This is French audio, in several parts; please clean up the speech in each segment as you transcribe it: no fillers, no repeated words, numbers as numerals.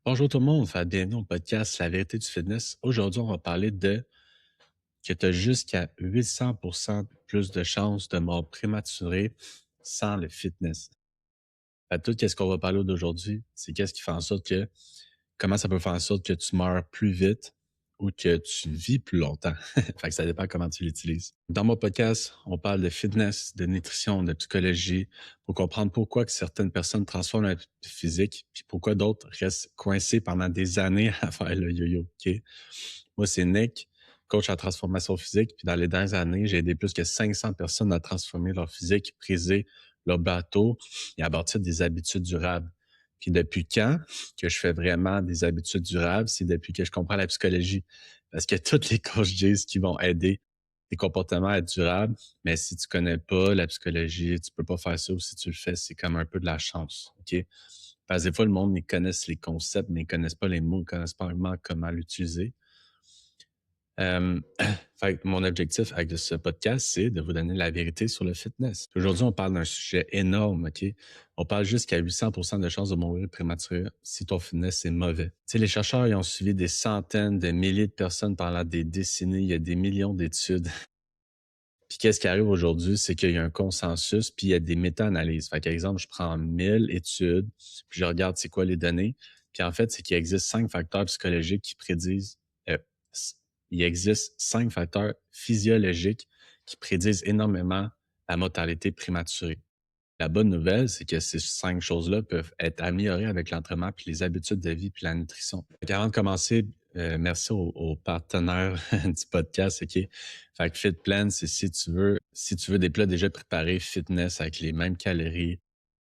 Bonjour tout le monde, bienvenue au podcast La vérité du fitness. Aujourd'hui, on va parler de que tu as jusqu'à 800% plus de chances de mort prématurée sans le fitness. Tout ce qu'on va parler d'aujourd'hui, c'est qu'est-ce qui fait en sorte que, comment ça peut faire en sorte que tu meurs plus vite ou que tu vis plus longtemps. Fait que ça dépend comment tu l'utilises. Dans mon podcast, on parle de fitness, de nutrition, de psychologie pour comprendre pourquoi que certaines personnes transforment leur physique puis pourquoi d'autres restent coincés pendant des années à faire le yo-yo. OK? Moi, c'est Nick, coach en transformation physique. Puis dans les dernières années, j'ai aidé plus que 500 personnes à transformer leur physique, briser leur bateau et à bâtir des habitudes durables. Puis depuis quand que je fais vraiment des habitudes durables? C'est depuis que je comprends la psychologie. Parce que tous les coachs disent qu'ils vont aider tes comportements à être durables, mais si tu connais pas la psychologie, tu peux pas faire ça ou si tu le fais, c'est comme un peu de la chance. OK? Parce que des fois, le monde, ils connaissent les concepts, mais ils connaissent pas les mots, ils connaissent pas vraiment comment l'utiliser. Euh, Fait que mon objectif avec ce podcast, c'est de vous donner la vérité sur le fitness. Aujourd'hui, on parle d'un sujet énorme, OK? On parle jusqu'à 800% de chances de mourir prématuré si ton fitness est mauvais. Tu sais, les chercheurs, ils ont suivi des centaines de milliers de personnes pendant des décennies. Il y a des millions d'études. Puis qu'est-ce qui arrive aujourd'hui, c'est qu'il y a un consensus, puis il y a des méta-analyses. Fait qu'exemple, je prends 1000 études, puis je regarde c'est quoi les données. Puis en fait, c'est qu'il existe 5 facteurs psychologiques qui prédisent, euh, il existe 5 facteurs physiologiques qui prédisent énormément la mortalité prématurée. La bonne nouvelle, c'est que ces 5 choses-là peuvent être améliorées avec l'entraînement, puis les habitudes de vie, puis la nutrition. Avant de commencer, merci aux partenaires du podcast, OK? Fait que FitPlan, c'est si tu veux des plats déjà préparés, fitness avec les mêmes calories,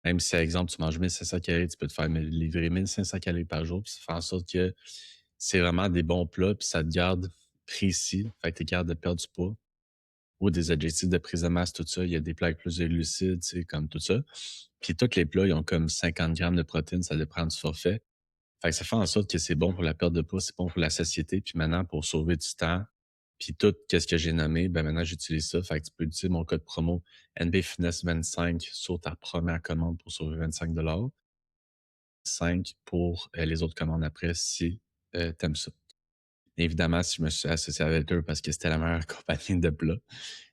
même si, par exemple, tu manges 1500 calories, tu peux te faire livrer 1500 calories par jour, puis ça fait en sorte que c'est vraiment des bons plats, puis ça te garde précis, fait que tu es capable de perdre du poids ou des objectifs de prise de masse, tout ça. Il y a des plats avec plus de glucides, tu sais, comme tout ça. Puis tous les plats, ils ont comme 50 grammes de protéines, ça dépend du forfait. Fait que ça fait en sorte que c'est bon pour la perte de poids, c'est bon pour la satiété. Puis maintenant, pour sauver du temps, puis tout qu'est-ce que j'ai nommé, ben maintenant, j'utilise ça. Fait que tu peux utiliser mon code promo NBFitness25 sur ta première commande pour sauver 25 5 pour les autres commandes après si t'aimes ça. Évidemment, si je me suis associé avec eux parce que c'était la meilleure compagnie de plats.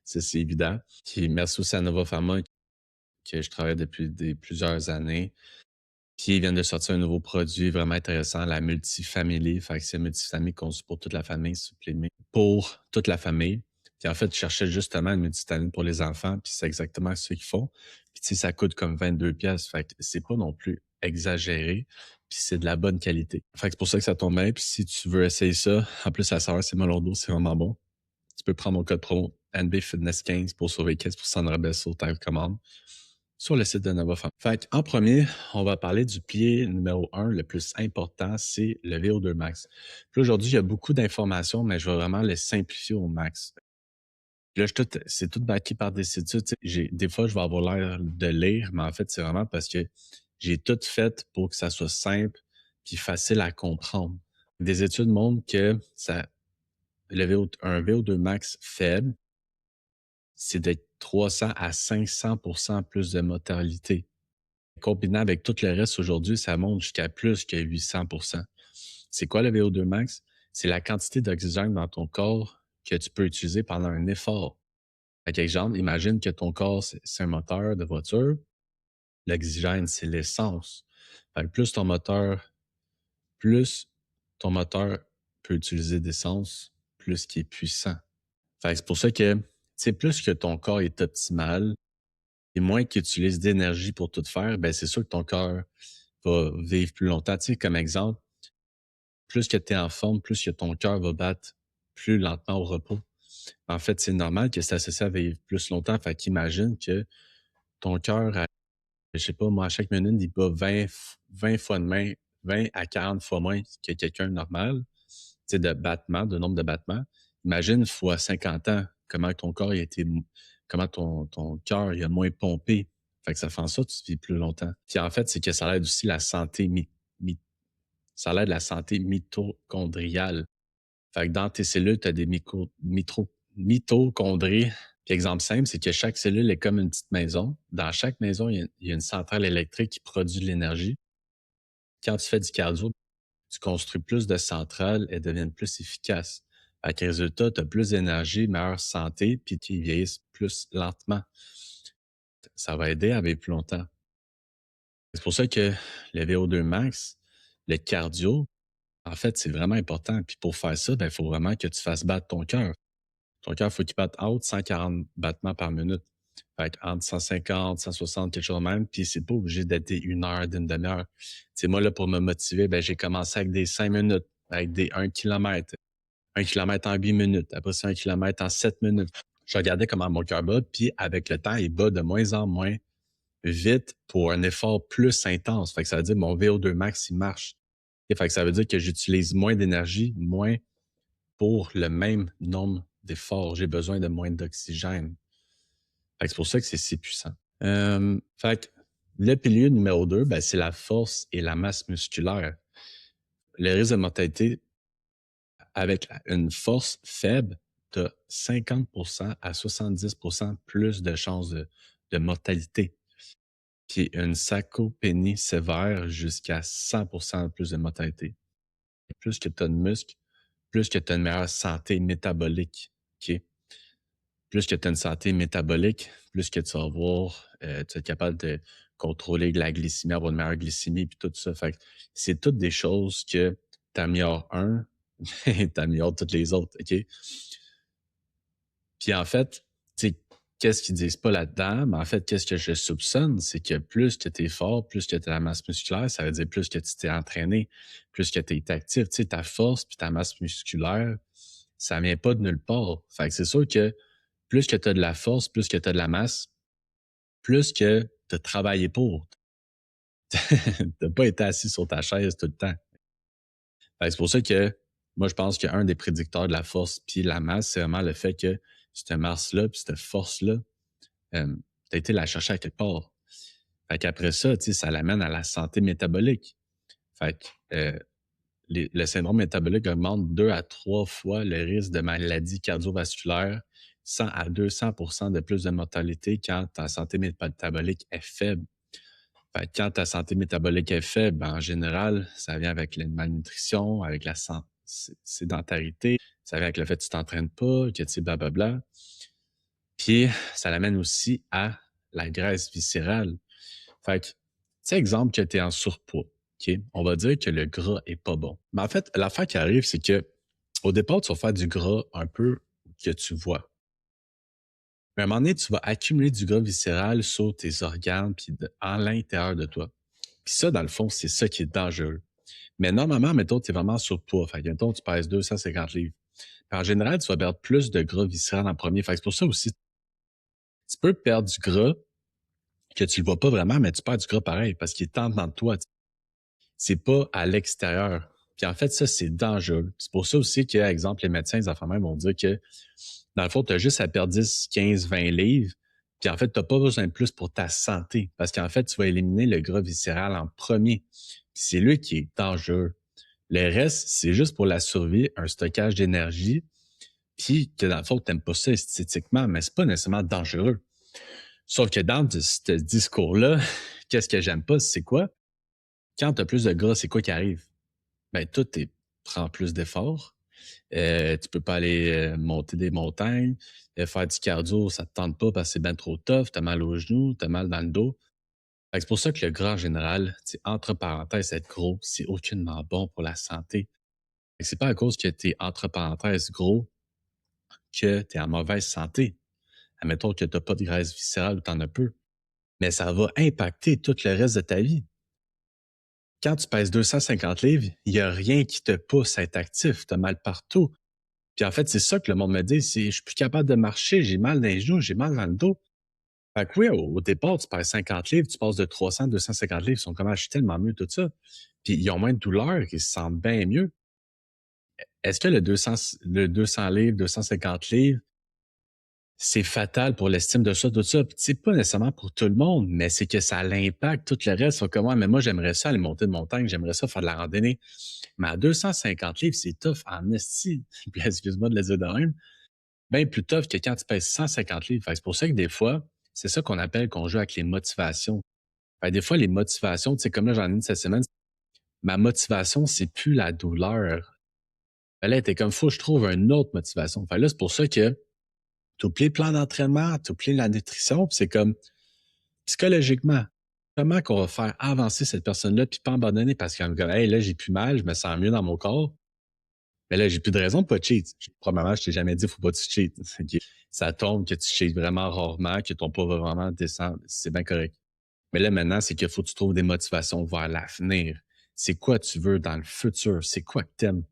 Ça, c'est évident. Puis merci aussi à Nova Pharma que je travaille depuis plusieurs années. Puis ils viennent de sortir un nouveau produit vraiment intéressant, la Multifamily. Fait que c'est Multifamily conçu pour toute la famille, supplémé pour toute la famille. Puis en fait, je cherchais justement une Multifamily pour les enfants, puis c'est exactement ce qu'ils font. Puis tu sais, ça coûte comme 22 pièces. Fait que c'est pas non plus exagéré, puis c'est de la bonne qualité. Fait que c'est pour ça que ça tombe bien. Puis si tu veux essayer ça, en plus la saveur c'est melon d'eau, c'est vraiment bon. Tu peux prendre mon code promo NBFitness15 pour sauver 15% de rabais sur ta commande sur le site de Nova Pharma. Fait en premier, on va parler du pilier numéro 1, le plus important, c'est le VO2 max. Puis aujourd'hui, il y a beaucoup d'informations, mais je vais vraiment les simplifier au max. Puis là, c'est tout backé par des études. Tu sais, des fois, je vais avoir l'air de lire, mais en fait, c'est vraiment parce que j'ai tout fait pour que ça soit simple puis facile à comprendre. Des études montrent que un VO2 max faible, c'est de 300 à 500% plus de mortalité. Combiné avec tout le reste aujourd'hui, ça monte jusqu'à plus que 800%. C'est quoi le VO2 max? C'est la quantité d'oxygène dans ton corps que tu peux utiliser pendant un effort. Par exemple, imagine que ton corps, c'est un moteur de voiture. L'oxygène, c'est l'essence. Fait que plus ton moteur peut utiliser d'essence, plus qu'il est puissant. Fait que c'est pour ça que, tu sais, plus que ton corps est optimal, et moins qu'il utilise d'énergie pour tout faire, ben c'est sûr que ton corps va vivre plus longtemps. Tu sais, comme exemple, plus que tu es en forme, plus que ton cœur va battre plus lentement au repos. En fait, c'est normal que c'est associé à vivre plus longtemps. Fait qu'imagine que ton cœur, je sais pas, moi, à chaque minute, il bat 20 fois de main, 20 à 40 fois moins que quelqu'un de normal, tu sais, de nombre de battements. Imagine fois 50 ans, comment ton corps a été, comment ton cœur il a moins pompé. Fait que ça fait en sorte que tu vis plus longtemps. Puis en fait, c'est que ça aide aussi la santé ça aide la santé mitochondriale. Fait que dans tes cellules, tu as des mitochondries. Puis exemple simple, c'est que chaque cellule est comme une petite maison. Dans chaque maison, il y a une centrale électrique qui produit de l'énergie. Quand tu fais du cardio, Tu construis plus de centrales, elles deviennent plus efficaces. Fait que résultat, tu as plus d'énergie, meilleure santé, puis tu vieillisses plus lentement. Ça va aider à vivre plus longtemps. C'est pour ça que le VO2 max, le cardio, en fait, c'est vraiment important. Puis pour faire ça, il faut vraiment que tu fasses battre ton cœur. Ton cœur, il faut qu'il batte entre 140 battements par minute. Fait que entre 150, 160, quelque chose de même. Puis c'est pas obligé d'être une heure, d'une demi-heure. Tu sais, moi, là, pour me motiver, j'ai commencé avec des 5 minutes, avec des 1 kilomètre. 1 kilomètre en 8 minutes. Après ça, 1 kilomètre en 7 minutes. Je regardais comment mon cœur bat, puis avec le temps, il bat de moins en moins vite pour un effort plus intense. Fait que ça veut dire que mon VO2 max, il marche. Et fait que ça veut dire que j'utilise moins d'énergie, moins pour le même nombre d'efforts. J'ai besoin de moins d'oxygène. Fait que c'est pour ça que c'est si puissant. Fait que le pilier numéro 2, c'est la force et la masse musculaire. Le risque de mortalité avec une force faible, tu as 50% à 70% plus de chances de mortalité. Puis une sarcopénie sévère jusqu'à 100% plus de mortalité. Plus que tu as de muscles, plus que tu as une meilleure santé métabolique. OK? Plus que tu as une santé métabolique, plus que tu vas avoir, tu vas être capable de contrôler la glycémie, avoir une meilleure glycémie, puis tout ça. Fait que c'est toutes des choses que tu améliores un, tu améliores toutes les autres. OK? Puis en fait, tu sais, qu'est-ce qu'ils disent pas là-dedans? Mais en fait, qu'est-ce que je soupçonne? C'est que plus que tu es fort, plus que tu as la masse musculaire, ça veut dire plus que tu t'es entraîné, plus que tu es actif. Tu sais, ta force puis ta masse musculaire, ça vient pas de nulle part. Fait que c'est sûr que plus que tu as de la force, plus que tu as de la masse, plus que tu as travaillé pour. T'as pas été assis sur ta chaise tout le temps. Fait que c'est pour ça que moi, je pense qu'un des prédicteurs de la force puis la masse, c'est vraiment le fait que cette masse-là puis cette force-là, tu as été la chercher à quelque part. Fait qu'après ça, tu sais, ça l'amène à la santé métabolique. Fait que le syndrome métabolique augmente 2 à 3 fois le risque de maladie cardiovasculaire, 100 à 200% de plus de mortalité quand ta santé métabolique est faible. Fait que quand ta santé métabolique est faible, en général, ça vient avec la malnutrition, avec la sédentarité, ça vient avec le fait que tu t'entraînes pas, que tu sais, blablabla. Puis, ça l'amène aussi à la graisse viscérale. Fait que, tu sais, exemple que tu es en surpoids, OK? On va dire que le gras est pas bon. Mais en fait, l'affaire qui arrive, c'est que au départ, tu vas faire du gras un peu que tu vois. Mais à un moment donné, tu vas accumuler du gras viscéral sur tes organes puis en l'intérieur de toi. Puis ça, dans le fond, c'est ça qui est dangereux. Mais normalement, mettons, tu es vraiment en surpoids. Fait que, mettons, tu pèses 250 livres. Puis en général, tu vas perdre plus de gras viscéral en premier. Fait que c'est pour ça aussi, tu peux perdre du gras que tu le vois pas vraiment, mais tu perds du gras pareil parce qu'il est en dedans de toi. C'est pas à l'extérieur. Puis en fait, ça, c'est dangereux. C'est pour ça aussi que, exemple, les médecins, les infirmières vont dire que, dans le fond, tu as juste à perdre 10, 15, 20 livres. Puis en fait, tu n'as pas besoin de plus pour ta santé. Parce qu'en fait, tu vas éliminer le gras viscéral en premier. Puis c'est lui qui est dangereux. Le reste, c'est juste pour la survie, un stockage d'énergie. Puis que dans le fond, tu n'aimes pas ça esthétiquement, mais c'est pas nécessairement dangereux. Sauf que dans ce discours-là, qu'est-ce que j'aime pas, c'est quoi? Quand tu as plus de gras, c'est quoi qui arrive? Tout prend plus d'efforts. Tu peux pas aller monter des montagnes. Faire du cardio, ça te tente pas parce que c'est bien trop tough. Tu as mal aux genoux, tu as mal dans le dos. Fait que c'est pour ça que le gras en général, entre parenthèses, être gros, c'est aucunement bon pour la santé. Fait que c'est pas à cause que tu es entre parenthèses gros que tu es en mauvaise santé. Admettons que tu n'as pas de graisse viscérale ou tu en as peu. Mais ça va impacter tout le reste de ta vie. Quand tu pèses 250 livres, il n'y a rien qui te pousse à être actif. Tu as mal partout. Puis en fait, c'est ça que le monde me dit, c'est je suis plus capable de marcher, j'ai mal dans les genoux, j'ai mal dans le dos. Fait que oui, au départ, tu pèses 50 livres, tu passes de 300 à 250 livres, ils sont comme, ah, je suis tellement mieux, tout ça. Puis ils ont moins de douleur, ils se sentent bien mieux. Est-ce que le 200 livres, 250 livres, c'est fatal pour l'estime de soi, tout ça? Puis c'est pas nécessairement pour tout le monde, mais c'est que ça l'impact tout le reste. Sont comme, ouais, mais moi, j'aimerais ça aller monter de montagne, j'aimerais ça faire de la randonnée. Mais à 250 livres, c'est tough en esti. Puis excuse-moi de le dire de même. Bien plus tough que quand tu pèses 150 livres. Fait que c'est pour ça que des fois, c'est ça qu'on joue avec les motivations. Fait que des fois, les motivations, tu sais, comme là, j'en ai une cette semaine, ma motivation, c'est plus la douleur. Là, elle était comme, faut que je trouve une autre motivation. Fait là, c'est pour ça que tu oublies le plan d'entraînement, tu oublies la nutrition, puis c'est comme, psychologiquement, comment qu'on va faire avancer cette personne-là puis pas abandonner parce qu'elle me dit, hey, là, j'ai plus mal, je me sens mieux dans mon corps. Mais là, j'ai plus de raison de pas cheat. Probablement, je t'ai jamais dit, faut pas que tu cheat. Ça tombe que tu cheats vraiment rarement, que ton poids va vraiment descendre. C'est bien correct. Mais là, maintenant, c'est qu'il faut que tu trouves des motivations vers l'avenir. C'est quoi tu veux dans le futur? C'est quoi que t'aimes?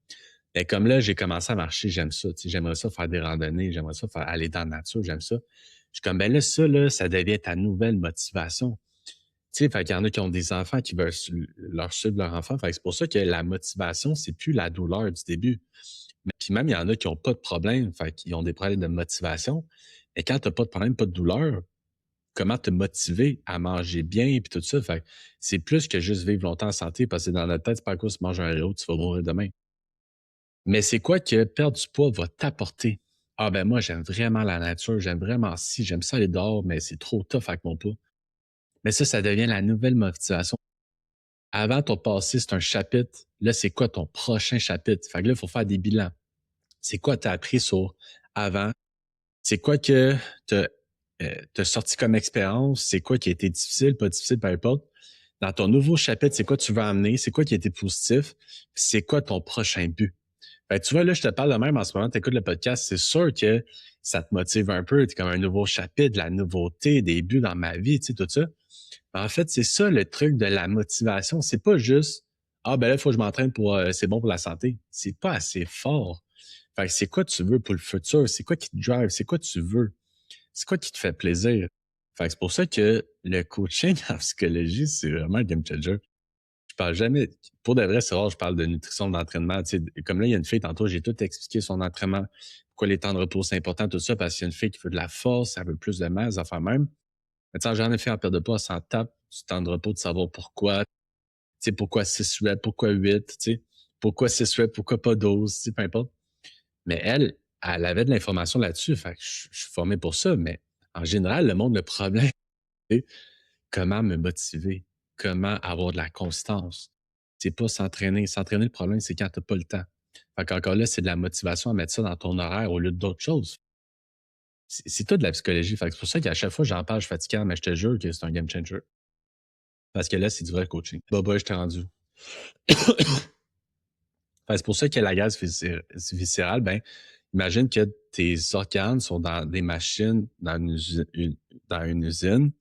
Et comme là, j'ai commencé à marcher, j'aime ça. J'aimerais ça faire des randonnées, j'aimerais ça faire aller dans la nature, j'aime ça. Je suis comme, ben là, ça, là, ça devient ta nouvelle motivation. Tu sais, fait qu'il y en a qui ont des enfants qui veulent leur suivre leur enfant. Fait que c'est pour ça que la motivation, c'est plus la douleur du début. Mais puis même, il y en a qui ont pas de problème, fait qu'ils ont des problèmes de motivation. Et quand t'as pas de problème, pas de douleur, comment te motiver à manger bien et tout ça? Fait que c'est plus que juste vivre longtemps en santé parce que dans notre tête, c'est pas à cause tu manges un Oreo, tu vas mourir demain. Mais c'est quoi que perdre du poids va t'apporter? Ah ben moi, j'aime vraiment la nature, j'aime vraiment ci, j'aime ça aller dehors, mais c'est trop tough avec mon poids. Mais ça devient la nouvelle motivation. Avant, ton passé, c'est un chapitre. Là, c'est quoi ton prochain chapitre? Fait que là, il faut faire des bilans. C'est quoi tu as appris sur avant? C'est quoi que t'as sorti comme expérience? C'est quoi qui a été difficile, pas difficile, peu importe. Dans ton nouveau chapitre, c'est quoi tu veux amener? C'est quoi qui a été positif? C'est quoi ton prochain but? Fait que tu vois, là, je te parle de même en ce moment, tu écoutes le podcast, c'est sûr que ça te motive un peu. C'est comme un nouveau chapitre, de la nouveauté, des buts dans ma vie, tu sais, tout ça. En fait, c'est ça le truc de la motivation. C'est pas juste ah ben là, il faut que je m'entraîne pour c'est bon pour la santé. C'est pas assez fort. Fait que c'est quoi tu veux pour le futur? C'est quoi qui te drive? C'est quoi tu veux? C'est quoi qui te fait plaisir? Fait que c'est pour ça que le coaching en psychologie, c'est vraiment un game changer. Je parle jamais, pour de vrai, c'est rare, je parle de nutrition, d'entraînement. Tu sais, comme là, il y a une fille, tantôt, j'ai tout expliqué son entraînement, pourquoi les temps de repos, c'est important, tout ça, parce qu'il y a une fille qui veut de la force, elle veut plus de masse, enfin même. Mais tu sais, j'en ai fait en perte de poids, elle s'en tape du temps de repos, de savoir pourquoi. Tu sais, pourquoi 6 reps, pourquoi 8, tu sais, pourquoi 6 reps, pourquoi pas 12, tu sais, peu importe. Mais elle avait de l'information là-dessus, fait que je suis formé pour ça, mais en général, le monde, le problème, c'est comment me motiver, comment avoir de la constance. C'est pas s'entraîner. S'entraîner, le problème, c'est quand t'as pas le temps. Fait qu'encore là, c'est de la motivation à mettre ça dans ton horaire au lieu d'autres choses. C'est tout de la psychologie. Fait que c'est pour ça qu'à chaque fois, j'en parle, je suis fatiguant, mais je te jure que c'est un game changer. Parce que là, c'est du vrai coaching. Bah, je t'ai rendu. Fait c'est pour ça que la graisse viscérale, ben, imagine que tes organes sont dans des machines, dans une usine.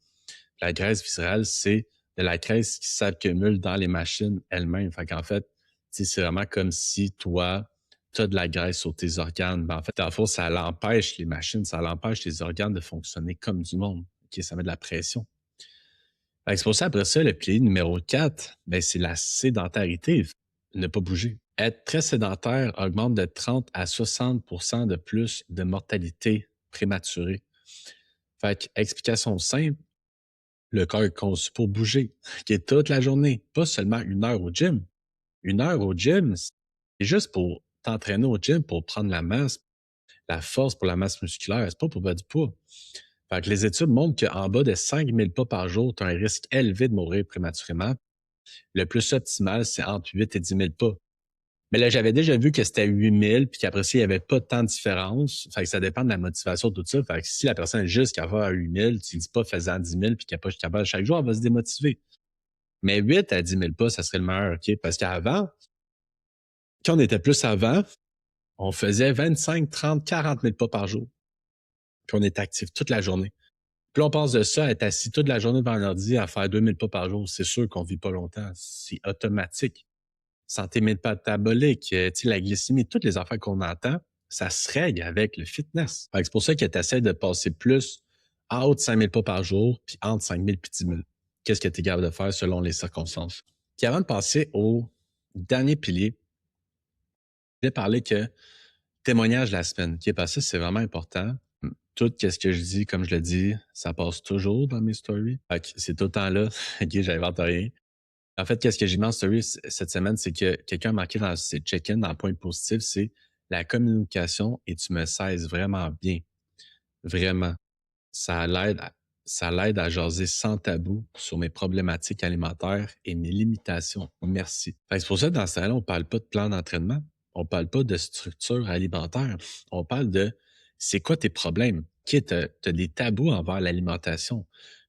La graisse viscérale, c'est de la graisse qui s'accumule dans les machines elles-mêmes. Fait qu'en fait, c'est vraiment comme si toi, tu as de la graisse sur tes organes. Ben, en fait, dans le fond, ça l'empêche les machines, ça l'empêche les organes de fonctionner comme du monde. OK, ça met de la pression. Fait que c'est pour ça, après ça, le pilier numéro 4, ben, c'est la sédentarité. Ne pas bouger. Être très sédentaire augmente de 30 à 60 de plus de mortalité prématurée. Fait que, explication simple, le corps est conçu pour bouger, qui est toute la journée, pas seulement 1 heure au gym. 1 heure au gym, c'est juste pour t'entraîner au gym, pour prendre la masse, la force pour la masse musculaire, c'est pas pour perdre du poids. Fait que les études montrent qu'en bas de 5000 pas par jour, tu as un risque élevé de mourir prématurément. Le plus optimal, c'est entre 8 et 10 000 pas. Mais là, j'avais déjà vu que c'était 8000 puis qu'après ça, il n'y avait pas tant de différence. Fait que ça dépend de la motivation, tout ça. Fait que si la personne est juste capable à 8000, tu ne dis pas faisant 10 000 puis qu'elle n'est pas capable chaque jour, elle va se démotiver. Mais 8 à 10 000 pas, ça serait le meilleur, OK? Parce qu'avant, quand on était plus avant, on faisait 25, 30, 40 000 pas par jour. Puis on était actif toute la journée. Puis là, on pense de ça à être assis toute la journée devant un ordi à faire 2000 pas par jour. C'est sûr qu'on vit pas longtemps. C'est automatique. Santé métabolique, la glycémie, toutes les affaires qu'on entend, ça se règle avec le fitness. Fait que c'est pour ça que tu essaies de passer plus en haut de 5000 pas par jour, puis entre 5000 et 10 000. Qu'est-ce que tu es capable de faire selon les circonstances? Puis avant de passer au dernier pilier, je vais parler que témoignage de la semaine. Qui est passé, c'est vraiment important. Tout ce que je dis, comme je le dis, ça passe toujours dans mes stories. Fait que c'est tout le temps là. OK, j'invente rien. En fait, qu'est-ce que j'ai mis en story cette semaine, c'est que quelqu'un a marqué dans ses check-in, dans le point positif, c'est la communication et tu me cesses vraiment bien. Vraiment. Ça l'aide Ça l'aide à jaser sans tabou sur mes problématiques alimentaires et mes limitations. Merci. Fait que c'est pour ça que dans ce temps-là, on parle pas de plan d'entraînement. On parle pas de structure alimentaire. On parle de c'est quoi tes problèmes? Tu as des tabous envers l'alimentation.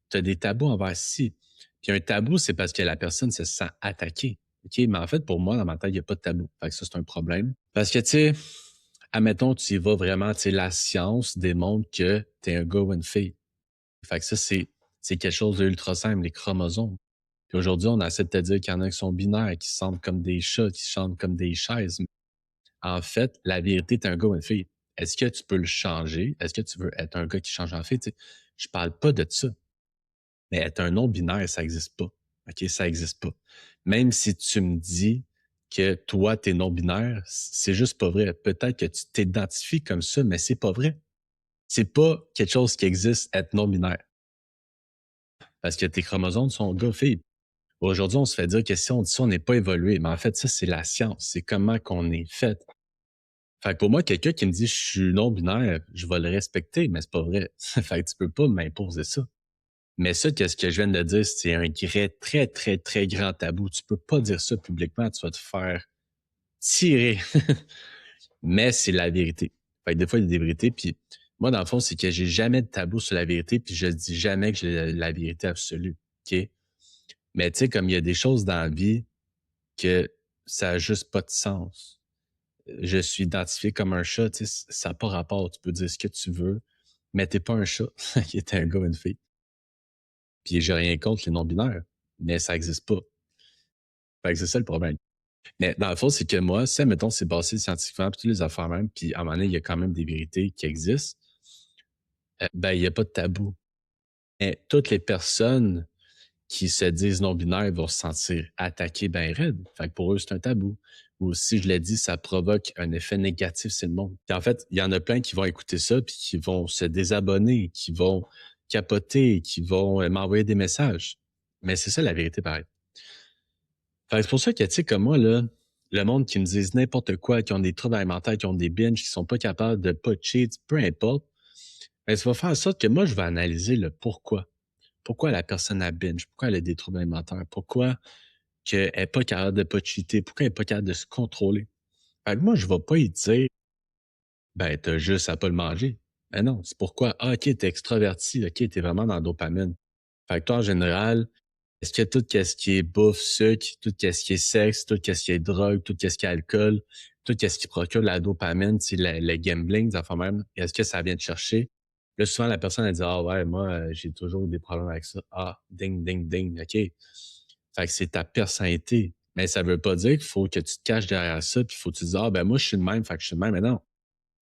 Tu as des tabous envers ci. Puis un tabou, c'est parce que la personne se sent attaquée. OK? Mais en fait, pour moi, dans ma tête, il n'y a pas de tabou. Fait que ça, c'est un problème. Parce que, tu sais, admettons, tu y vas vraiment, tu sais, la science démontre que tu es un gars ou une fille. Fait que ça, c'est quelque chose d'ultra simple, les chromosomes. Puis aujourd'hui, on essaie de te dire qu'il y en a qui sont binaires, qui se sentent comme des chats, qui se sentent comme des chaises. En fait, la vérité, t'es un gars ou une fille. Est-ce que tu peux le changer? Est-ce que tu veux être un gars qui change en fille? Tu sais, je parle pas de ça. Mais être un non-binaire, ça existe pas. OK? Ça existe pas. Même si tu me dis que toi, t'es non-binaire, c'est juste pas vrai. Peut-être que tu t'identifies comme ça, mais c'est pas vrai. C'est pas quelque chose qui existe, être non-binaire. Parce que tes chromosomes sont gars-filles. Aujourd'hui, on se fait dire que si on dit ça, on n'est pas évolué. Mais en fait, ça, c'est la science. C'est comment qu'on est fait. Fait que pour moi, quelqu'un qui me dit je suis non-binaire, je vais le respecter, mais c'est pas vrai. Fait que tu peux pas m'imposer ça. Mais ça, qu'est-ce que je viens de dire, c'est un très, très, très grand tabou. Tu peux pas dire ça publiquement, tu vas te faire tirer. Mais c'est la vérité. Fait que des fois, il y a des vérités, puis moi, dans le fond, c'est que j'ai jamais de tabou sur la vérité, puis je dis jamais que j'ai la vérité absolue. OK? Mais tu sais, comme il y a des choses dans la vie que ça a juste pas de sens. Je suis identifié comme un chat, tu sais, ça n'a pas rapport. Tu peux dire ce que tu veux, mais t'es pas un chat qui est un gars ou une fille. Puis j'ai rien contre les non-binaires, mais ça existe pas. Fait que c'est ça le problème. Mais dans le fond, c'est que moi, si, mettons, c'est basé scientifiquement, puis toutes les affaires même, puis à un moment donné, il y a quand même des vérités qui existent, ben, il n'y a pas de tabou. Mais toutes les personnes qui se disent non-binaires vont se sentir attaqués ben raide. Fait que pour eux, c'est un tabou. Ou si je l'ai dit, ça provoque un effet négatif sur le monde. Puis en fait, il y en a plein qui vont écouter ça, puis qui vont se désabonner, qui vont capoter, qui vont m'envoyer des messages. Mais c'est ça la vérité, pareil. Fait que c'est pour ça que, tu sais, comme moi, là, le monde qui me disent n'importe quoi, qui ont des troubles alimentaires, qui ont des binges, qui sont pas capables de pas cheat, peu importe, ben, ça va faire en sorte que moi, je vais analyser le pourquoi. Pourquoi la personne a binge? Pourquoi elle a des troubles alimentaires? Pourquoi qu'elle n'est pas capable de pas cheater? Pourquoi elle n'est pas capable de se contrôler? Fait que moi, je ne vais pas y dire, ben, t'as juste à pas le manger. Ben non, c'est pourquoi, ah, ok, t'es extraverti, ok, t'es vraiment dans la dopamine. Fait que toi, en général, est-ce que tout ce qui est bouffe, sucre, tout ce qui est sexe, tout ce qui est drogue, tout ce qui est alcool, tout ce qui procure la dopamine, c'est le gambling, des affaires même, est-ce que ça vient te chercher? Là, souvent, la personne, elle dit, ah ouais, moi, j'ai toujours eu des problèmes avec ça. Ah, ding, ding, ding, OK. Fait que c'est ta personnalité. Mais ça veut pas dire qu'il faut que tu te caches derrière ça, puis il faut que tu te dises, ah ben moi, je suis le même, fait que je suis le même. Mais non,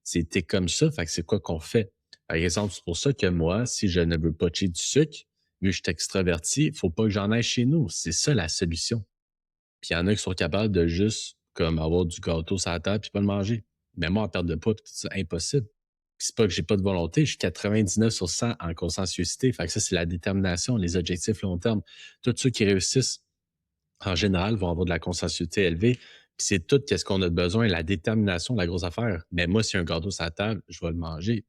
t'es comme ça, fait que c'est quoi qu'on fait? Par exemple, c'est pour ça que moi, si je ne veux pas cheat du sucre, vu que je suis extraverti, il faut pas que j'en aille chez nous. C'est ça la solution. Puis il y en a qui sont capables de juste comme avoir du gâteau sur la table puis pas le manger. Mais moi, en perte de poids, puis tout ça, impossible. Puis c'est pas que j'ai pas de volonté, je suis 99 sur 100 en conscienciosité. Fait que ça, c'est la détermination, les objectifs long terme. Tous ceux qui réussissent, en général, vont avoir de la conscienciosité élevée. Puis c'est tout qu'est-ce qu'on a besoin, la détermination, la grosse affaire. Mais moi, si y a un gâteau sur la table, je vais le manger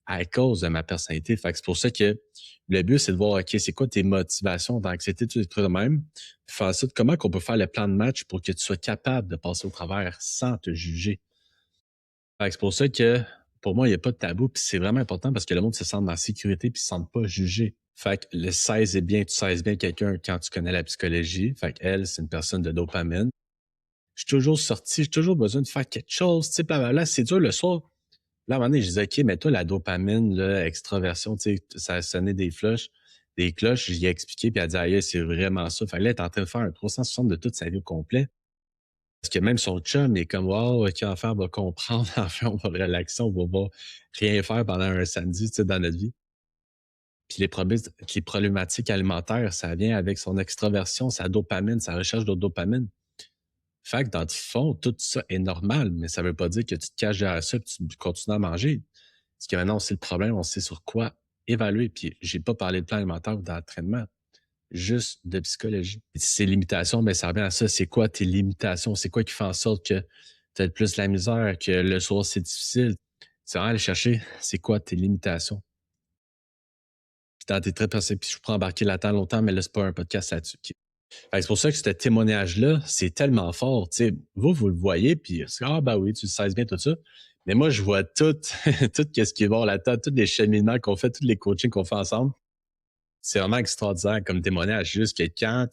à cause de ma personnalité. Fait que c'est pour ça que le but, c'est de voir, OK, c'est quoi tes motivations d'anxiété, tout trucs de même. Puis faire ça, comment qu'on peut faire le plan de match pour que tu sois capable de passer au travers sans te juger. Fait que c'est pour ça que, pour moi, il n'y a pas de tabou, puis c'est vraiment important parce que le monde se sent en sécurité puis se sent pas jugé. Fait que le 16 est bien, tu 16 bien quelqu'un quand tu connais la psychologie. Fait qu'elle, c'est une personne de dopamine. Je suis toujours sorti, j'ai toujours besoin de faire quelque chose, tu sais, blablabla. C'est dur le soir. Là, à un moment donné, je disais, OK, mais toi, la dopamine, là, extraversion, tu sais, ça a sonné des cloches, j'y ai expliqué, puis elle a dit, aïe, c'est vraiment ça. Fait que là, elle est en train de faire un 360 de toute sa vie au complet. Parce que même son chum est comme, wow, OK, enfin, on va comprendre, enfin, on va relaxer, on va pas rien faire pendant un samedi, tu sais, dans notre vie. Puis les problématiques alimentaires, ça vient avec son extraversion, sa dopamine, sa recherche de dopamine. Fait que dans le fond, tout ça est normal, mais ça veut pas dire que tu te caches derrière ça et tu continues à manger. Parce que maintenant, on sait le problème, on sait sur quoi évaluer. Puis, j'ai pas parlé de plan alimentaire ou d'entraînement, juste de psychologie. Et ces limitations, ben, ça revient à ça. C'est quoi tes limitations? C'est quoi qui fait en sorte que tu as plus la misère, que le soir, c'est difficile? C'est vraiment aller chercher, c'est quoi tes limitations? Puis t'es très perceptif, puis je pourrais embarquer là-dedans longtemps, mais là, c'est pas un podcast là-dessus. OK. Fait que c'est pour ça que ce témoignage-là, c'est tellement fort. Tu sais, vous le voyez, puis c'est ah ben oui, tu le sais bien, tout ça. Mais moi, je vois tout, tout ce qui est bon là-dedans, tous les cheminements qu'on fait, tous les coachings qu'on fait ensemble. C'est vraiment extraordinaire comme témoignage. Juste que quand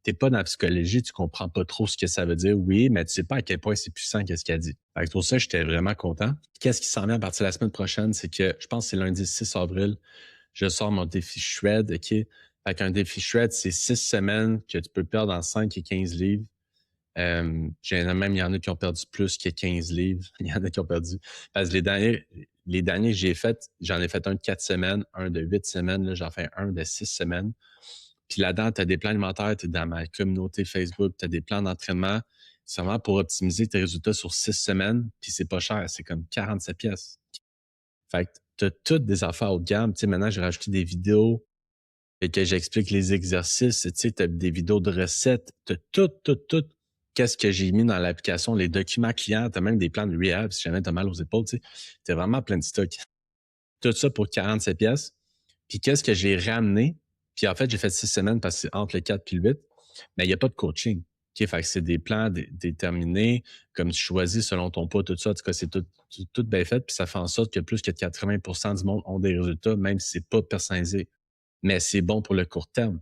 t'es pas dans la psychologie, tu comprends pas trop ce que ça veut dire, oui, mais tu sais pas à quel point c'est puissant qu'est-ce qu'elle dit. Fait que pour ça, j'étais vraiment content. Qu'est-ce qui s'en vient à partir de la semaine prochaine, c'est que je pense que c'est lundi 6 avril, je sors mon défi Shred, OK? Fait qu'un défi Shred, c'est 6 semaines que tu peux perdre en 5 et 15 livres. Même, il y en a qui ont perdu plus que 15 livres. Il y en a qui ont perdu. Parce que les derniers que j'ai fait, j'en ai fait un de 4 semaines, un de 8 semaines, là, j'en fais un de 6 semaines. Puis là-dedans, tu as des plans alimentaires, tu es dans ma communauté Facebook, tu as des plans d'entraînement. C'est vraiment pour optimiser tes résultats sur 6 semaines. Puis c'est pas cher, c'est comme 47 pièces. Fait que tu as toutes des affaires haut de gamme. Tu sais, maintenant, j'ai rajouté des vidéos et que j'explique les exercices. Tu sais, tu as des vidéos de recettes. Tu as tout. Qu'est-ce que j'ai mis dans l'application, les documents clients, tu as même des plans de rehab si jamais tu as mal aux épaules. Tu sais, tu vraiment plein de stock. Tout ça pour 47 pièces. Puis qu'est-ce que j'ai ramené? Puis en fait, j'ai fait 6 semaines parce que c'est entre le 4 et le 8, mais il n'y a pas de coaching. OK, fait que c'est des plans déterminés, comme tu choisis selon ton poids, tout ça. En tout cas, c'est tout bien fait. Puis ça fait en sorte que plus que 80% du monde ont des résultats, même si c'est pas personnalisé. Mais c'est bon pour le court terme.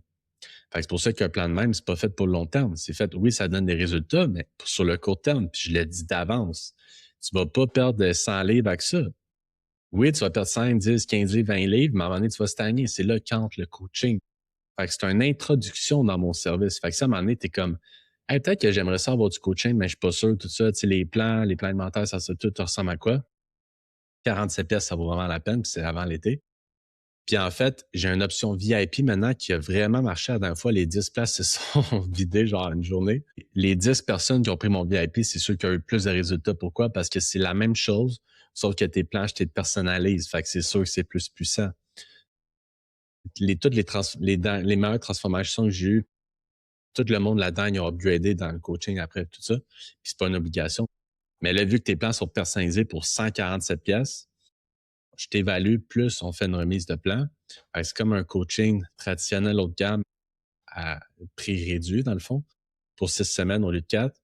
Fait que c'est pour ça qu'un plan de même, c'est pas fait pour le long terme. C'est fait, oui, ça donne des résultats, mais sur le court terme. Puis je l'ai dit d'avance. Tu vas pas perdre 100 livres avec ça. Oui, tu vas perdre 5, 10, 15 livres, 20 livres, mais à un moment donné, tu vas stagner. C'est là qu'entre le coaching. Fait que c'est une introduction dans mon service. Fait que ça, à un moment donné, t'es comme, hey, peut-être que j'aimerais ça avoir du coaching, mais je suis pas sûr, tout ça. Tu sais, les plans alimentaires, ça tout ressemble à quoi? 47 pièces, ça vaut vraiment la peine, puis c'est avant l'été. Puis en fait, j'ai une option VIP maintenant qui a vraiment marché la dernière fois. Les 10 places se sont vidées, genre une journée. Les 10 personnes qui ont pris mon VIP, c'est ceux qui ont eu plus de résultats. Pourquoi? Parce que c'est la même chose, sauf que tes plans, je te personnalise. Fait que c'est sûr que c'est plus puissant. Les meilleures transformations que j'ai eues, tout le monde là-dedans, ils ont upgradé dans le coaching après tout ça. Puis c'est pas une obligation. Mais là, vu que tes plans sont personnalisés pour 147 pièces, je t'évalue, plus on fait une remise de plan. C'est comme un coaching traditionnel haut de gamme à prix réduit, dans le fond, pour 6 semaines au lieu de 4.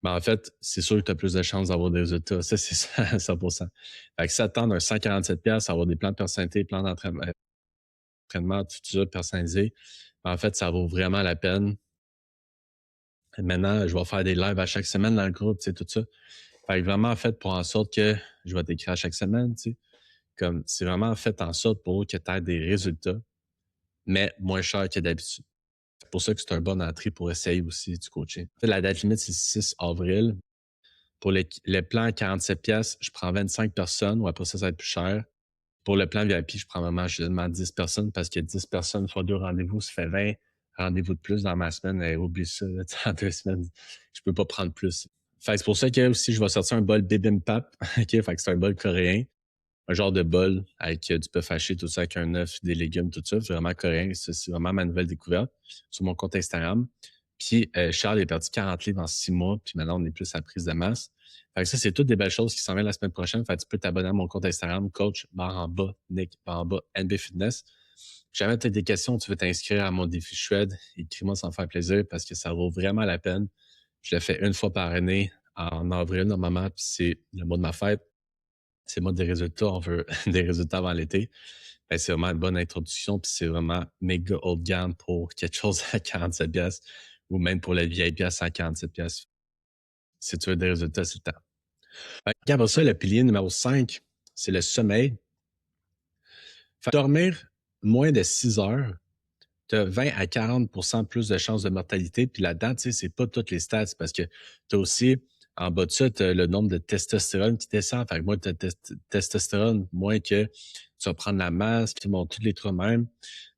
Mais en fait, c'est sûr que tu as plus de chances d'avoir des résultats. Ça, c'est ça, 100%. Fait que si t'attends un 147 pièces, avoir des plans de personnalité, plans d'entraînement, tout ça personnalisé, en fait, ça vaut vraiment la peine. Maintenant, je vais faire des lives à chaque semaine dans le groupe, tu sais, tout ça. Fait que vraiment fait pour en sorte que je vais t'écrire à chaque semaine, tu sais. Comme, c'est vraiment fait en sorte pour que tu aies des résultats, mais moins cher que d'habitude. C'est pour ça que c'est un bon entrée pour essayer aussi du coaching. En fait, la date limite, c'est le 6 avril. Pour le plan 47 pièces, je prends 25 personnes, ou après ça, ça va être plus cher. Pour le plan VIP, je prends vraiment justement 10 personnes parce que 10 personnes fois 2 rendez-vous, ça fait 20 rendez-vous de plus dans ma semaine. Oublie ça, là, en 2 semaines, je peux pas prendre plus. Fait que c'est pour ça que aussi, je vais sortir un bol bibimbap. OK, fait que c'est un bol coréen. Un genre de bol avec du bœuf haché, tout ça, avec un œuf, des légumes, tout ça. Vraiment coréen. C'est vraiment ma nouvelle découverte sur mon compte Instagram. Puis Charles est perdu 40 livres en 6 mois, puis maintenant on est plus à prise de masse. Fait que ça, c'est toutes des belles choses qui s'en viennent la semaine prochaine. Fait que tu peux t'abonner à mon compte Instagram, coach barre en bas, Nick barre en bas, NB Fitness. Si jamais tu as des questions, tu veux t'inscrire à mon défi Shred, écris-moi sans faire plaisir parce que ça vaut vraiment la peine. Je le fais une fois par année en avril normalement, puis c'est le mois de ma fête. C'est le mois des résultats, on veut des résultats avant l'été. Ben, c'est vraiment une bonne introduction, puis c'est vraiment méga haut de gamme pour quelque chose à 47 pièces ou même pour la VIP à 147 pièces. Si tu veux des résultats, c'est le temps. Après ça, le pilier numéro 5, c'est le sommeil. Dormir moins de 6 heures, tu as 20 à 40% plus de chances de mortalité. Puis là-dedans, tu sais, c'est pas toutes les stats parce que tu as aussi, en bas de ça, tu as le nombre de testostérone qui descend. Fait que moi, tu as testostérone, moins que tu vas prendre la masse, puis bon, tous les trucs même,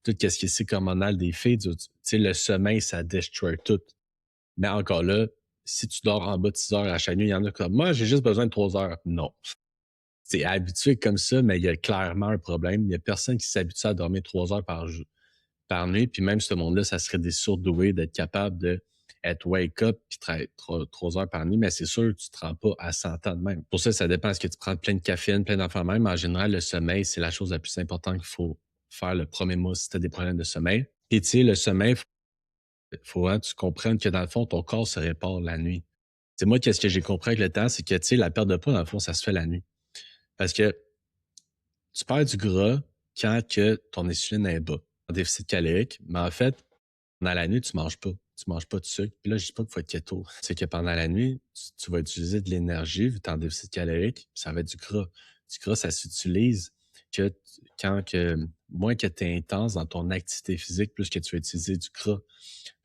tout ce qui est cycle hormonal des filles, tu sais, le sommeil, ça destroy tout. Mais encore là, si tu dors en bas de 6 heures à chaque nuit, il y en a comme, moi, j'ai juste besoin de 3 heures. Non. C'est habitué comme ça, mais il y a clairement un problème. Il y a personne qui s'habitue à dormir 3 heures par nuit. Puis même ce monde-là, ça serait des surdoués d'être capable de être wake up puis travailler 3 heures par nuit. Mais c'est sûr que tu te rends pas à 100 ans de même. Pour ça, ça dépend. Est-ce que tu prends plein de caféine, plein d'enfants même? En général, le sommeil, c'est la chose la plus importante qu'il faut faire le premier mois si tu as des problèmes de sommeil. Et tu sais, le sommeil, faut vraiment que tu comprennes que dans le fond, ton corps se répare la nuit. C'est moi, qu'est-ce que j'ai compris avec le temps, c'est que tu sais, la perte de poids, dans le fond, ça se fait la nuit. Parce que tu perds du gras quand que ton insuline est bas, en déficit calorique, mais en fait, dans la nuit, tu manges pas. Tu manges pas de sucre. Puis là, je dis pas qu'il faut être keto. C'est que pendant la nuit, tu vas utiliser de l'énergie, vu que tu es en déficit calorique, puis ça va être du gras. Du gras, ça s'utilise que moins que tu es intense dans ton activité physique, plus que tu vas utiliser du gras.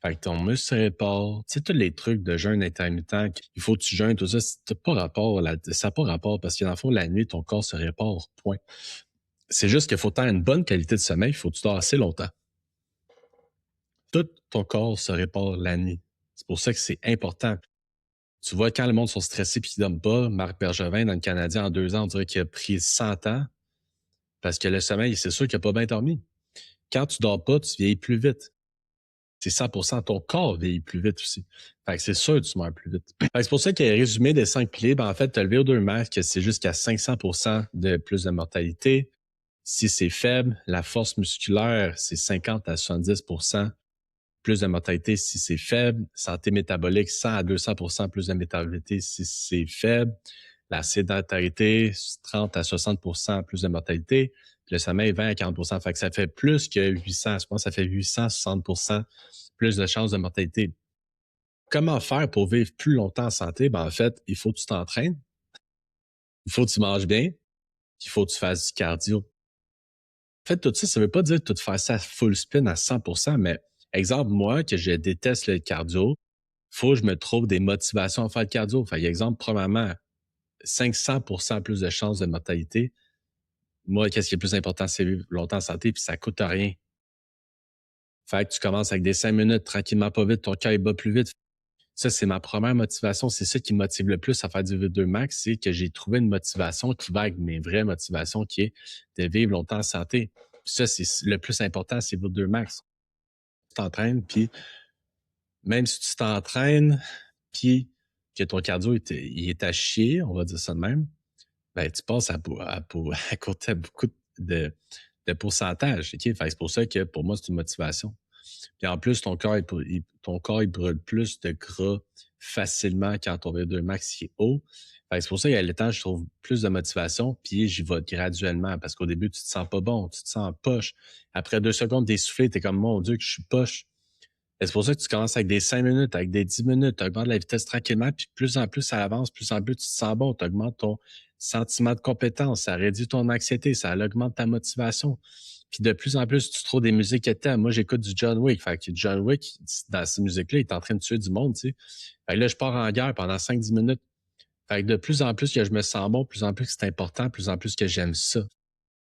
Fait que ton muscle se répare. Tu sais, tous les trucs de jeûne intermittent, il faut que tu jeûnes, tout ça, ça n'a pas rapport, ça n'a pas rapport parce que dans le fond, la nuit, ton corps se répare, point. C'est juste qu'il faut avoir une bonne qualité de sommeil, il faut que tu dors assez longtemps. Tout ton corps se répare la nuit. C'est pour ça que c'est important. Tu vois, quand le monde sont stressés et qu'ils dorment pas, Marc Bergevin, dans le Canadien, en 2 ans, on dirait qu'il a pris 100 ans parce que le sommeil, c'est sûr qu'il n'a pas bien dormi. Quand tu dors pas, tu vieillis plus vite. C'est 100%. Ton corps vieillit plus vite aussi. Fait que c'est sûr que tu meurs plus vite. Fait que c'est pour ça qu'il y a résumé des 5 piliers. Ben, en fait, tu as le VO2 max, que c'est jusqu'à 500% de plus de mortalité. Si c'est faible, la force musculaire, c'est 50 à 70% plus de mortalité si c'est faible. Santé métabolique, 100 à 200% plus de métabolité si c'est faible. La sédentarité, 30 à 60% plus de mortalité. Puis le sommeil, 20 à 40%. Fait que ça fait plus que 800. Je pense que ça fait 860% plus de chances de mortalité. Comment faire pour vivre plus longtemps en santé? Ben, en fait, il faut que tu t'entraînes. Il faut que tu manges bien. Il faut que tu fasses du cardio. En fait, tout ça, ça veut pas dire tout faire ça full spin à 100%, mais exemple, moi, que je déteste le cardio, faut que je me trouve des motivations à faire le cardio. Fait exemple, premièrement, 500% plus de chances de mortalité. Moi, qu'est-ce qui est le plus important, c'est vivre longtemps en santé, puis ça coûte rien. Fait que tu commences avec des 5 minutes, tranquillement, pas vite, ton cœur bat plus vite. Ça, c'est ma première motivation. C'est ça qui me motive le plus à faire du V2 max, c'est que j'ai trouvé une motivation qui va avec mes vraies motivations, qui est de vivre longtemps en santé. Puis ça, c'est le plus important, c'est V2 max. Tu t'entraînes, puis même si tu t'entraînes, puis que ton cardio il est à chier, on va dire ça de même, ben, tu passes à côté beaucoup de pourcentage. OK? Fait que c'est pour ça que pour moi, c'est une motivation. Puis en plus, ton corps, il brûle plus de gras facilement quand ton VO2 max est haut. Fait que c'est pour ça qu'à l'état, je trouve plus de motivation, puis j'y vais graduellement. Parce qu'au début, tu te sens pas bon, tu te sens poche. Après 2 secondes d'essoufflé, t'es comme, mon Dieu, que je suis poche. Et c'est pour ça que tu commences avec des 5 minutes, avec des 10 minutes, tu augmentes la vitesse tranquillement, puis plus en plus ça avance, plus en plus tu te sens bon, tu augmentes ton sentiment de compétence, ça réduit ton anxiété, ça augmente ta motivation. Puis de plus en plus, tu trouves des musiques que t'aimes. Moi, j'écoute du John Wick. Fait que John Wick, dans cette musique-là, il est en train de tuer du monde, tu sais. Fait que là, je pars en guerre pendant 5-10 minutes. Fait que de plus en plus que je me sens bon, plus en plus que c'est important, plus en plus que j'aime ça.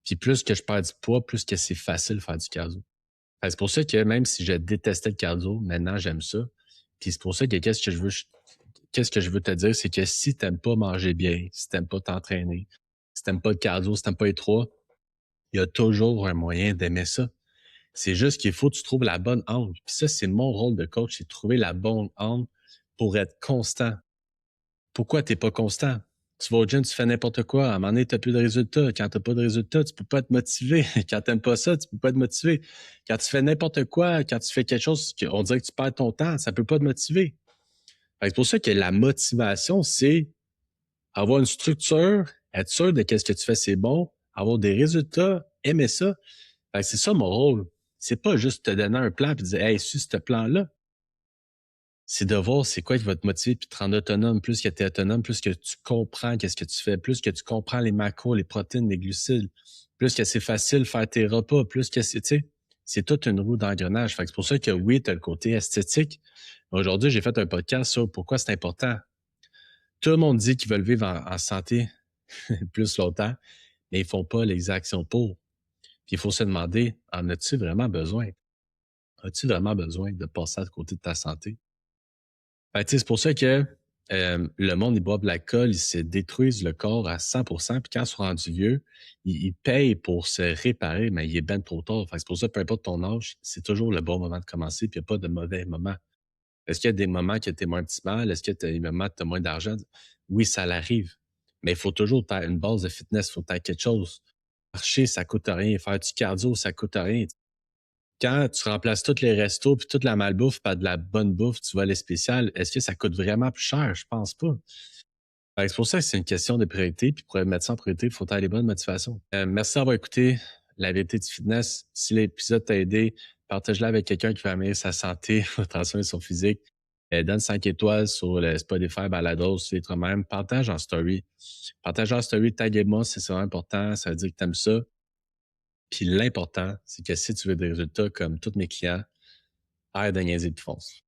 Puis plus que je perds du poids, plus que c'est facile de faire du cardio. Fait que c'est pour ça que même si je détestais le cardio, maintenant j'aime ça. Puis c'est pour ça que qu'est-ce que je veux te dire, c'est que si t'aimes pas manger bien, si t'aimes pas t'entraîner, si t'aimes pas le cardio, si t'aimes pas les trois, il y a toujours un moyen d'aimer ça. C'est juste qu'il faut que tu trouves la bonne angle. Puis ça, c'est mon rôle de coach, c'est de trouver la bonne angle pour être constant. Pourquoi t'es pas constant? Tu vas au gym, tu fais n'importe quoi. À un moment donné, t'as plus de résultats. Quand t'as pas de résultats, tu peux pas être motivé. Quand t'aimes pas ça, tu peux pas être motivé. Quand tu fais n'importe quoi, quand tu fais quelque chose qu'on dirait que tu perds ton temps, ça peut pas te motiver. C'est pour ça que la motivation, c'est avoir une structure, être sûr de qu'est-ce que tu fais, c'est bon, avoir des résultats, aimer ça. C'est ça mon rôle. C'est pas juste te donner un plan et dire, hey, suis ce plan-là. C'est de voir c'est quoi qui va te motiver puis te rendre autonome. Plus que tu es autonome, plus que tu comprends qu'est-ce que tu fais, plus que tu comprends les macros, les protéines, les glucides, plus que c'est facile de faire tes repas, plus que c'est, tu sais, c'est toute une roue d'engrenage. C'est pour ça que oui, tu as le côté esthétique. Aujourd'hui, j'ai fait un podcast sur pourquoi c'est important. Tout le monde dit qu'ils veulent vivre en santé plus longtemps, mais ils font pas les actions pour. Puis il faut se demander, en as-tu vraiment besoin? As-tu vraiment besoin de passer à côté de ta santé? C'est pour ça que le monde, ils boivent de l'alcool, ils se détruisent le corps à 100%, puis quand ils sont rendus vieux, ils payent pour se réparer, mais il est bien trop tard. C'est pour ça, peu importe ton âge, c'est toujours le bon moment de commencer, puis il n'y a pas de mauvais moment. Est-ce qu'il y a des moments que tu es moins optimal? Est-ce qu'il y a des moments que tu as moins d'argent? Oui, ça l'arrive. Mais il faut toujours faire une base de fitness, il faut faire quelque chose. Marcher, ça coûte rien. Faire du cardio, ça coûte rien. Quand tu remplaces tous les restos puis toute la malbouffe par de la bonne bouffe, tu vas les spéciales, est-ce que ça coûte vraiment plus cher? Je pense pas. Fait que c'est pour ça que c'est une question de priorité. Puis pour mettre ça en priorité, il faut avoir les bonnes motivations. Merci d'avoir écouté La vérité du fitness. Si l'épisode t'a aidé, partage-le avec quelqu'un qui veut améliorer sa santé ou transformer son physique. Donne 5 étoiles sur le Spotify Balados, c'est toi-même. Partage en story. Partage en story, taguez-moi si c'est vraiment important. Ça veut dire que tu aimes ça. Puis l'important, c'est que si tu veux des résultats comme tous mes clients, arrête de niaiser de fonce.